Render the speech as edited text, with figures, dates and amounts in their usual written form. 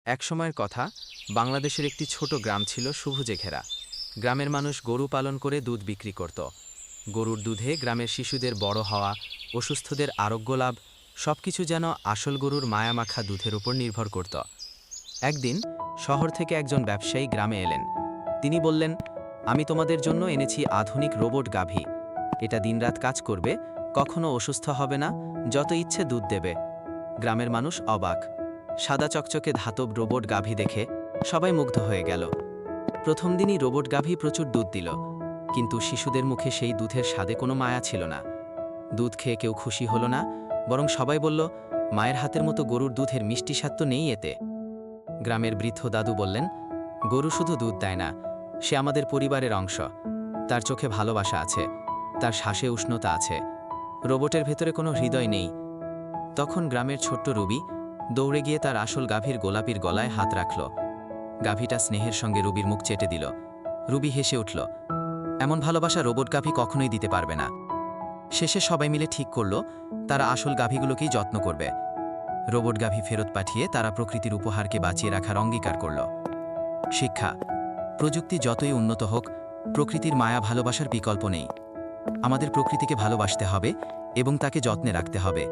এক সময়ের কথা, বাংলাদেশের একটি ছোট গ্রাম ছিল সবুজে ঘেরা। গ্রামের মানুষ গরু পালন করে দুধ বিক্রি করত। গরুর দুধে গ্রামের শিশুদের বড় হওয়া, অসুস্থদের আরোগ্য লাভ, সবকিছু যেন আসল গরুর মায়ামাখা দুধের উপর নির্ভর করত। একদিন শহর থেকে একজন ব্যবসায়ী গ্রামে এলেন। তিনি বললেন, আমি তোমাদের জন্য এনেছি আধুনিক রোবট গাভী। এটা দিনরাত কাজ করবে, কখনো অসুস্থ হবে না, যত ইচ্ছে দুধ দেবে। গ্রামের মানুষ অবাক। সাদা চকচকে ধাতব রোবট গাভী দেখে সবাই মুগ্ধ হয়ে গেল। প্রথম দিনই রোবট গাভী প্রচুর দুধ দিল, কিন্তু শিশুদের মুখে সেই দুধের স্বাদে কোনো মায়া ছিল না। দুধ খেয়ে কেউ খুশি হলো না, বরং সবাই বলল, মায়ের হাতের মতো গরুর দুধের মিষ্টি স্বাদ তো নেই এতে। গ্রামের বৃদ্ধ দাদু বললেন, গরু শুধু দুধ দেয় না, সে আমাদের পরিবারের অংশ। তার চোখে ভালোবাসা আছে, তার শ্বাসে উষ্ণতা আছে। রোবটের ভেতরে কোনো হৃদয় নেই। তখন গ্রামের ছোট্ট রুবি দৌড়ে গিয়ে তার আসল গাভীর গোলাপির গলায় হাত রাখল। গাভীটা স্নেহের সঙ্গে রুবির মুখ চেটে দিল। রুবি হেসে উঠল, এমন ভালোবাসা রোবট গাভী কখনোই দিতে পারবে না। শেষে সবাই মিলে ঠিক করল, তারা আসল গাভীগুলোকেই যত্ন করবে। রোবট গাভী ফেরত পাঠিয়ে তারা প্রকৃতির উপহারকে বাঁচিয়ে রাখার অঙ্গীকার করল। শিক্ষা: প্রযুক্তি যতই উন্নত হোক, প্রকৃতির মায়া ভালোবাসার বিকল্প নেই। আমাদের প্রকৃতিকে ভালোবাসতে হবে এবং তাকে যত্নে রাখতে হবে।